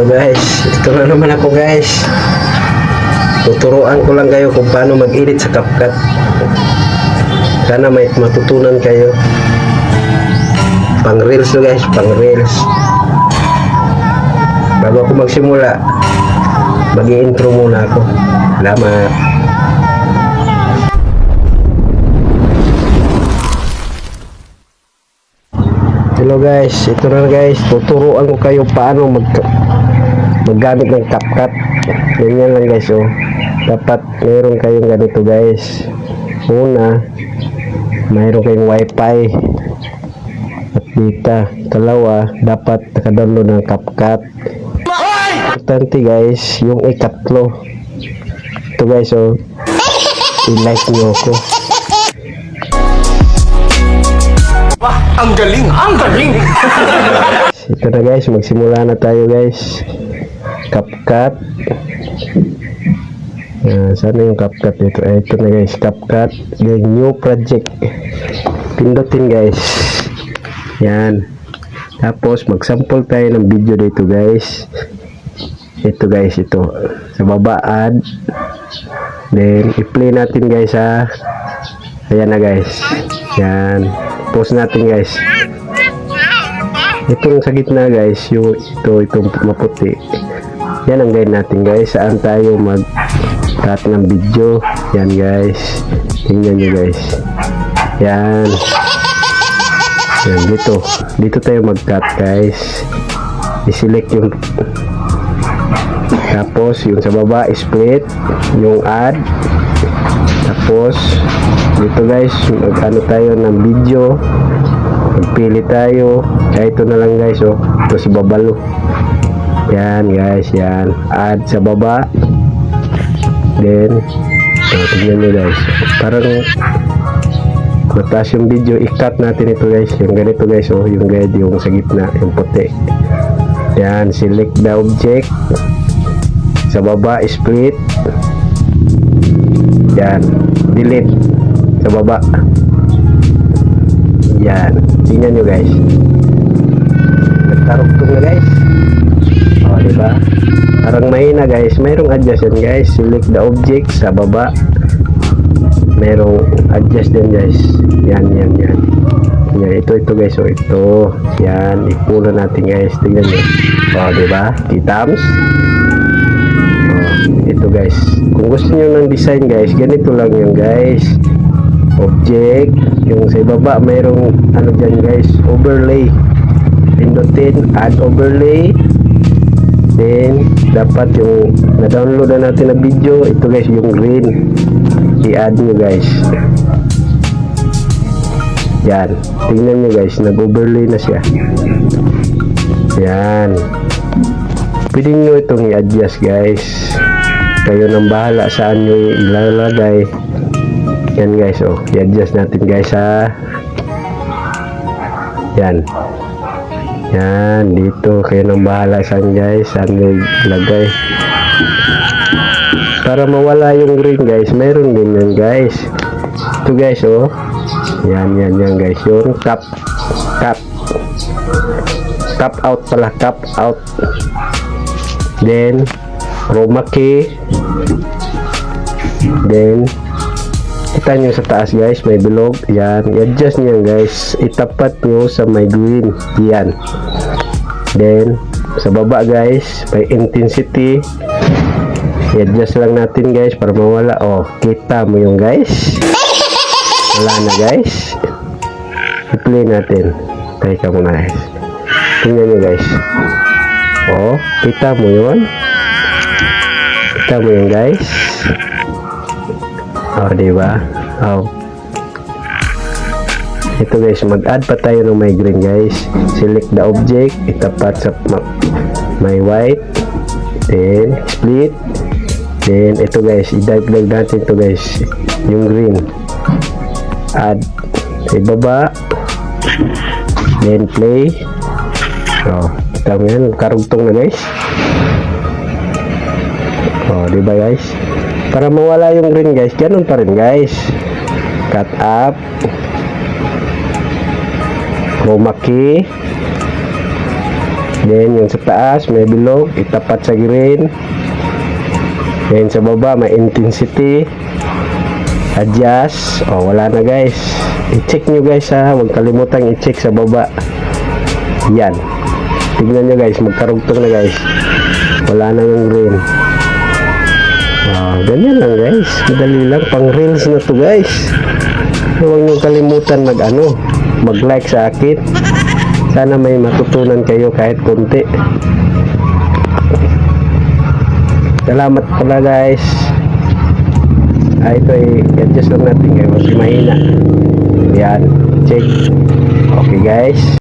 Hello guys, ito na naman ako guys. Tuturuan ko lang kayo kung paano mag-edit sa CapCut. Sana may matutunan kayo. Pang reels to guys, pang reels. Bago ako magsimula, mag-i-intro muna ako. Salamat. Hello guys, ito na guys, tuturuan ko kayo paano maggamit ng CapCut. Ganyan lang guys, oh. Dapat mayroon kayong ganito guys. Una, mayroon kayong wifi at data. Kalawa, dapat nakadownload ng CapCut. Importante guys, yung ikatlo. Ito guys, oh. I-like nyo ako. Wah, ang galing, ang galing. Ito na guys, magsimula na tayo guys. CapCut. Sana yung CapCut dito. Ito na guys, CapCut. Then new project. Pindutin guys. Yan. Tapos magsample tayo ng video dito guys. Ito guys, ito. Sa baba add. Then i-play natin guys ha. Ayan na guys. Yan. Post natin guys. Itong sa gitna guys, itong maputi. Yan ang guide natin guys. Saan tayo mag-cut ng video. Yan guys. Tingnan nyo guys. Yan. Yan dito. Dito tayo mag-cut guys. I-select yung tapos yung sa baba split yung add. Tapos dito guys, mag-ano tayo ng video. Magpili tayo. Kaya ito na lang guys, oh. Ito si Babalo. Yan guys, yan. Add sa baba. Then, tignan nyo guys. Parang mataas yung video. I-cut natin ito guys. Yung ganito guys, oh. Yung guide, yung sa gitna, yung puti. Yan, select the object. Sa baba, split. Yan, delete. Sa baba. Yan, tingnan nyo guys. Nagkarugtong na guys. O, diba? Parang mahina guys. Mayroong adjust yan guys. Select the object sa baba. Mayroong adjust din guys. Yan, yan, yan. Yan, ito guys. O, ito. Yan, ipulo natin guys. Tingnan nyo. O, diba? Kitams. Ito guys, kung gusto niyo ng design guys, ganito lang yung guys. Object, yung sa baba mayroong ano dyan guys, overlay. Pindutin, add overlay. Then dapat yung na-download na natin na video, ito guys yung green, i-add nyo guys. Yan, tingnan nyo guys, nag-overlay na siya. Yan, pwede nyo itong i-adjust guys. Kayo nang bahala saan nyo ilalagay. Yan guys, oh. I-adjust natin guys ha. Yan. Yan, dito. Kayo nang bahala saan guys. Saan nyo ilagay. Para mawala yung green guys, mayroon din yan guys. Ito guys, oh. Yan, yan, yan guys. Yung cap out pala. Cap out. Then chroma key. Then kita nyo sa taas guys, may bilog. Yan, i-adjust nyo guys. Itapat nyo sa may green. Yan. Then sa baba guys, may intensity. I-adjust lang natin guys para mawala. Oh, kita mo yung guys. Wala na guys. I-play natin. Teka muna guys. Tingnan nyo guys. Oh, kita mo yun. Kita mo yun guys. Oh, diba? Oh. Ito guys, mag-add pa tayo ng may green guys. Select the object. Itapat sa may white. Then, split. Then, ito guys, i-dagdag natin ito guys. Yung green. Add. Sa ibaba. Then, play. Oh, kita mo yan. Karugtong na guys. Oh, diba guys? Para mawala yung green guys, ganun pa rin guys. Cut up. Chroma key. Then yung sa taas may bilog, itapat sa green. Then sa baba may intensity. Adjust. Oh, wala na guys. I-check nyo guys ha. Huwag kalimutang i-check sa baba. Yan. Tignan nyo guys. Magkarugtong na guys. Wala na yung green. Oh, ganyan lang guys. Madali lang. Pang reels na to guys. Huwag nyo kalimutan mag-like sa akin. Sana may matutunan kayo kahit konti. Salamat pala guys. Ito i-adjust lang natin kayo. Huwag mahina. Yan. Check. Okay guys.